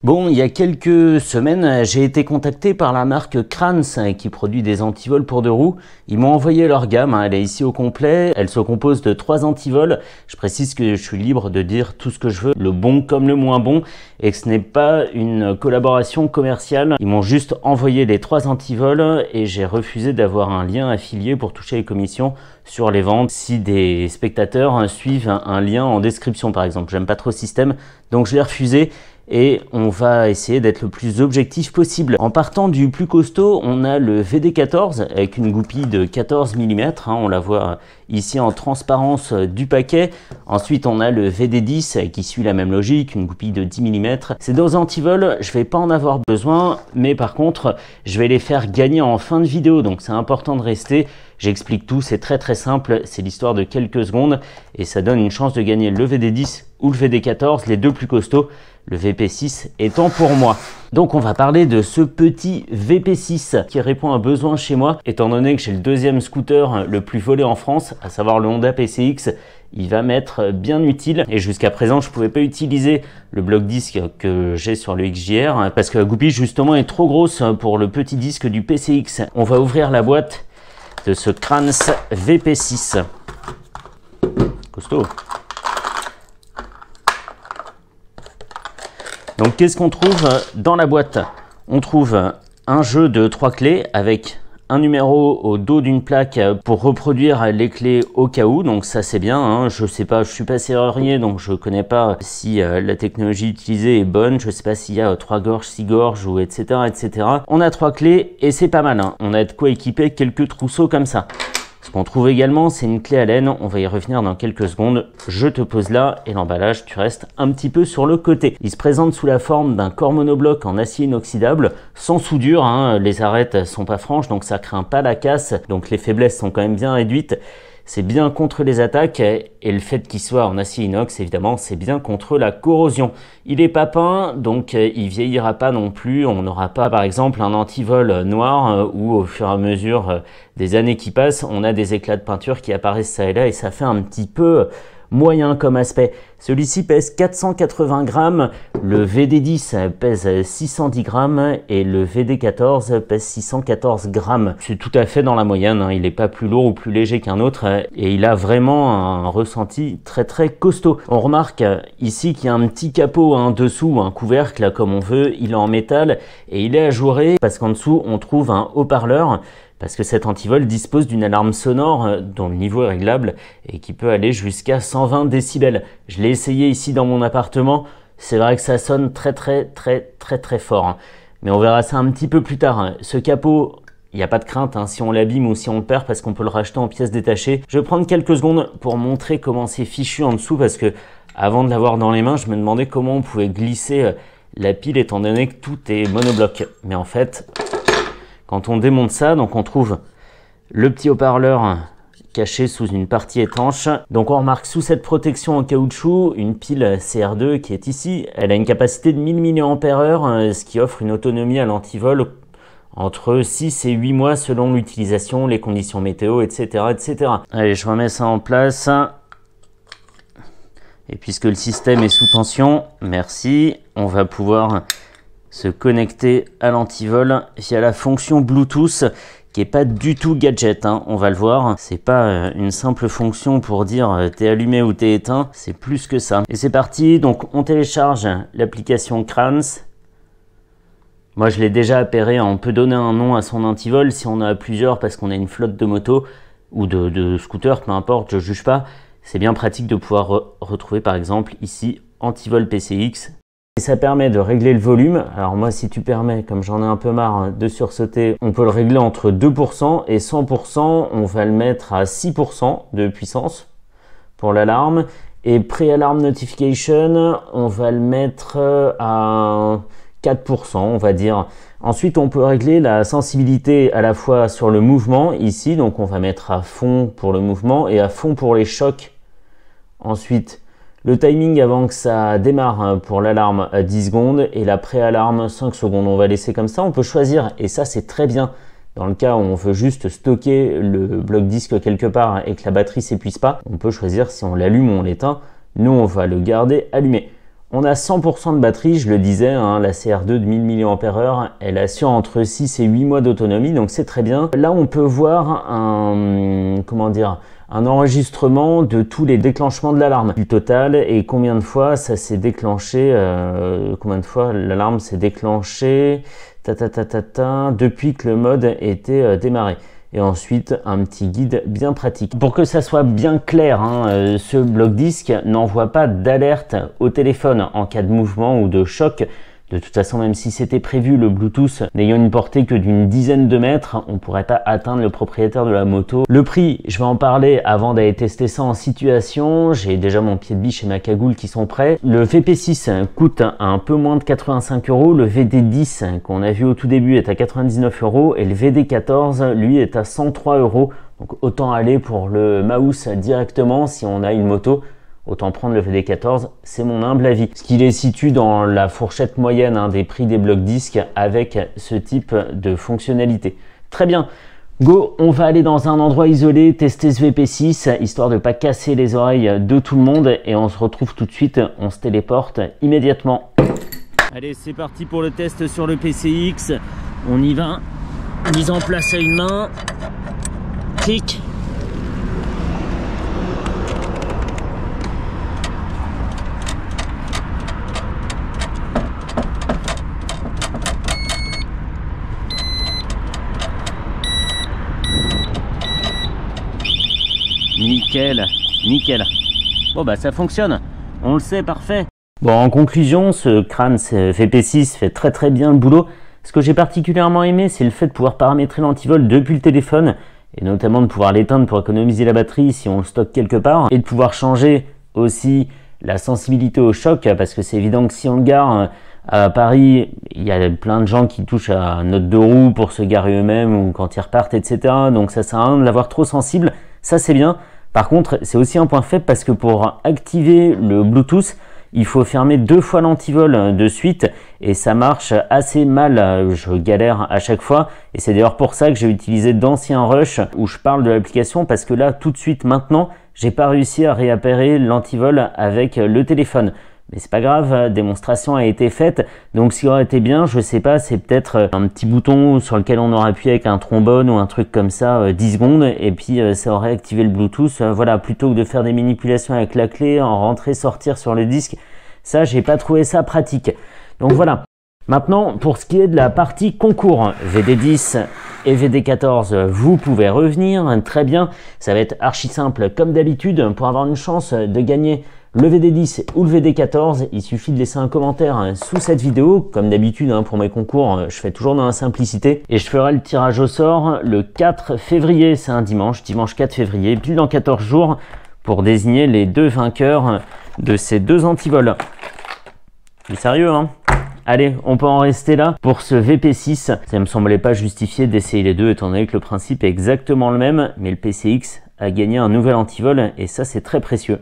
Bon, il y a quelques semaines, j'ai été contacté par la marque Kranz qui produit des antivols pour deux roues. Ils m'ont envoyé leur gamme, elle est ici au complet. Elle se compose de 3 antivols. Je précise que je suis libre de dire tout ce que je veux, le bon comme le moins bon, et que ce n'est pas une collaboration commerciale. Ils m'ont juste envoyé les 3 antivols et j'ai refusé d'avoir un lien affilié pour toucher les commissions sur les ventes. Si des spectateurs suivent un lien en description par exemple, j'aime pas trop ce système, donc je l'ai refusé. Et on va essayer d'être le plus objectif possible. En partant du plus costaud, on a le VD14 avec une goupille de 14 mm, on la voit ici en transparence du paquet. Ensuite on a le VD10 qui suit la même logique, une goupille de 10 mm. Ces deux antivols, je vais pas en avoir besoin, mais par contre je vais les faire gagner en fin de vidéo, donc c'est important de rester. J'explique tout, c'est très simple, c'est l'histoire de quelques secondes et ça donne une chance de gagner le VD10 ou le VD14, les deux plus costauds, le VP6 étant pour moi. Donc on va parler de ce petit VP6 qui répond à un besoin chez moi, étant donné que j'ai le deuxième scooter le plus volé en France, à savoir le Honda PCX. Il va m'être bien utile et jusqu'à présent je ne pouvais pas utiliser le bloc disque que j'ai sur le XJR parce que la goupille justement est trop grosse pour le petit disque du PCX. On va ouvrir la boîte de ce Kranz VP6. Costaud. Donc qu'est-ce qu'on trouve dans la boîte? On trouve un jeu de 3 clés avec un numéro au dos d'une plaque pour reproduire les clés au cas où, donc ça c'est bien, hein. Je sais pas, je suis pas serrurier donc je connais pas si la technologie utilisée est bonne, je sais pas s'il y a 3 gorges, 6 gorges ou etc. etc. On a 3 clés et c'est pas mal, hein. On a de quoi équiper quelques trousseaux comme ça. Ce qu'on trouve également, c'est une clé Allen, on va y revenir dans quelques secondes. Je te pose là et l'emballage, tu restes un petit peu sur le côté. Il se présente sous la forme d'un corps monobloc en acier inoxydable, sans soudure, hein. Les arêtes sont pas franches, donc ça craint pas la casse, donc les faiblesses sont quand même bien réduites. C'est bien contre les attaques et le fait qu'il soit en acier inox, évidemment, c'est bien contre la corrosion. Il est pas peint, donc il vieillira pas non plus. On n'aura pas, par exemple, un antivol noir où au fur et à mesure des années qui passent, on a des éclats de peinture qui apparaissent ça et là et ça fait un petit peu moyen comme aspect. Celui-ci pèse 480 grammes, le VD10 pèse 610 grammes et le VD14 pèse 614 grammes. C'est tout à fait dans la moyenne, hein. Il n'est pas plus lourd ou plus léger qu'un autre et il a vraiment un ressenti très costaud. On remarque ici qu'il y a un petit capot dessous, un couvercle comme on veut, il est en métal et il est ajouré parce qu'en dessous on trouve un haut-parleur. Parce que cet antivol dispose d'une alarme sonore dont le niveau est réglable et qui peut aller jusqu'à 120 décibels. Je l'ai essayé ici dans mon appartement, c'est vrai que ça sonne très fort, hein. Mais on verra ça un petit peu plus tard, hein. Ce capot, il n'y a pas de crainte si on l'abîme ou si on le perd parce qu'on peut le racheter en pièces détachées. Je vais prendre quelques secondes pour montrer comment c'est fichu en dessous parce que avant de l'avoir dans les mains, je me demandais comment on pouvait glisser la pile étant donné que tout est monobloc. Mais en fait, quand on démonte ça, donc on trouve le petit haut-parleur caché sous une partie étanche. Donc on remarque sous cette protection en caoutchouc une pile CR2 qui est ici. Elle a une capacité de 1000 mAh, ce qui offre une autonomie à l'antivol entre 6 et 8 mois selon l'utilisation, les conditions météo, etc. Allez, je remets ça en place. Et puisque le système est sous tension, merci, on va pouvoir se connecter à l'antivol via la fonction Bluetooth qui est pas du tout gadget, hein. On va le voir, c'est pas une simple fonction pour dire t'es allumé ou t'es éteint, c'est plus que ça. Et c'est parti, donc on télécharge l'application Kranz. Moi je l'ai déjà appairé, on peut donner un nom à son antivol si on a plusieurs parce qu'on a une flotte de motos ou de scooters, peu importe, je juge pas. C'est bien pratique de pouvoir retrouver par exemple ici antivol PCX. Et ça permet de régler le volume. Alors moi, si tu permets, comme j'en ai un peu marre de sursauter, on peut le régler entre 2% et 100%. On va le mettre à 6% de puissance pour l'alarme. Et pré-alarm notification, on va le mettre à 4%, on va dire. Ensuite, on peut régler la sensibilité à la fois sur le mouvement ici. Donc on va mettre à fond pour le mouvement et à fond pour les chocs. Ensuite, le timing avant que ça démarre pour l'alarme à 10 secondes et la pré-alarme 5 secondes. On va laisser comme ça, on peut choisir et ça c'est très bien. Dans le cas où on veut juste stocker le bloc disque quelque part et que la batterie s'épuise pas, on peut choisir si on l'allume ou on l'éteint. Nous on va le garder allumé. On a 100% de batterie, je le disais, hein, la CR2 de 1000 mAh, elle assure entre 6 et 8 mois d'autonomie, donc c'est très bien. Là, on peut voir un enregistrement de tous les déclenchements de l'alarme du total et combien de fois ça s'est déclenché, combien de fois l'alarme s'est déclenchée depuis que le mode était démarré. Et ensuite un petit guide bien pratique. Pour que ça soit bien clair, hein, ce bloc-disque n'envoie pas d'alerte au téléphone en cas de mouvement ou de choc. De toute façon, même si c'était prévu, le Bluetooth n'ayant une portée que d'une dizaine de mètres, on ne pourrait pas atteindre le propriétaire de la moto. Le prix, je vais en parler avant d'aller tester ça en situation. J'ai déjà mon pied de biche et ma cagoule qui sont prêts. Le VP6 coûte un peu moins de 85 €. Le VD10 qu'on a vu au tout début est à 99 € et le VD14 lui est à 103 €. Donc autant aller pour le mouse directement si on a une moto. Autant prendre le VD14, c'est mon humble avis. Ce qui les situe dans la fourchette moyenne hein, des prix des blocs disques avec ce type de fonctionnalité. Très bien, go, on va aller dans un endroit isolé, tester ce VP6, histoire de ne pas casser les oreilles de tout le monde. Et on se retrouve tout de suite, on se téléporte immédiatement. Allez, c'est parti pour le test sur le PCX. On y va, mise en place à une main, clic. Nickel, nickel. Bon bah ça fonctionne, on le sait, parfait. Bon, en conclusion, ce crâne VP6 fait très bien le boulot. Ce que j'ai particulièrement aimé, c'est le fait de pouvoir paramétrer l'antivol depuis le téléphone et notamment de pouvoir l'éteindre pour économiser la batterie si on le stocke quelque part et de pouvoir changer aussi la sensibilité au choc parce que c'est évident que si on le gare à Paris, il y a plein de gens qui touchent à notre deux roues pour se garer eux-mêmes ou quand ils repartent, etc. Donc ça sert à rien de l'avoir trop sensible. Ça, c'est bien. Par contre, c'est aussi un point faible parce que pour activer le Bluetooth, il faut fermer 2 fois l'antivol de suite et ça marche assez mal. Je galère à chaque fois et c'est d'ailleurs pour ça que j'ai utilisé d'anciens rushs où je parle de l'application parce que là, tout de suite, maintenant, j'ai pas réussi à réappairer l'antivol avec le téléphone. Mais c'est pas grave, démonstration a été faite. Donc ce qui aurait été bien, je sais pas, c'est peut-être un petit bouton sur lequel on aurait appuyé avec un trombone ou un truc comme ça, 10 secondes, et puis ça aurait activé le Bluetooth. Voilà, plutôt que de faire des manipulations avec la clé, en rentrer, sortir sur le disque, ça j'ai pas trouvé ça pratique. Donc voilà. Maintenant, pour ce qui est de la partie concours, VD10 et VD14, vous pouvez revenir, très bien. Ça va être archi simple comme d'habitude. Pour avoir une chance de gagner le VD10 ou le VD14, il suffit de laisser un commentaire sous cette vidéo. Comme d'habitude, pour mes concours, je fais toujours dans la simplicité. Et je ferai le tirage au sort le 4 février, c'est un dimanche 4 février, pile dans 14 jours, pour désigner les 2 vainqueurs de ces 2 antivols. C'est sérieux, hein? Allez, on peut en rester là pour ce VP6. Ça me semblait pas justifié d'essayer les deux étant donné que le principe est exactement le même, mais le PCX a gagné un nouvel antivol et ça c'est très précieux.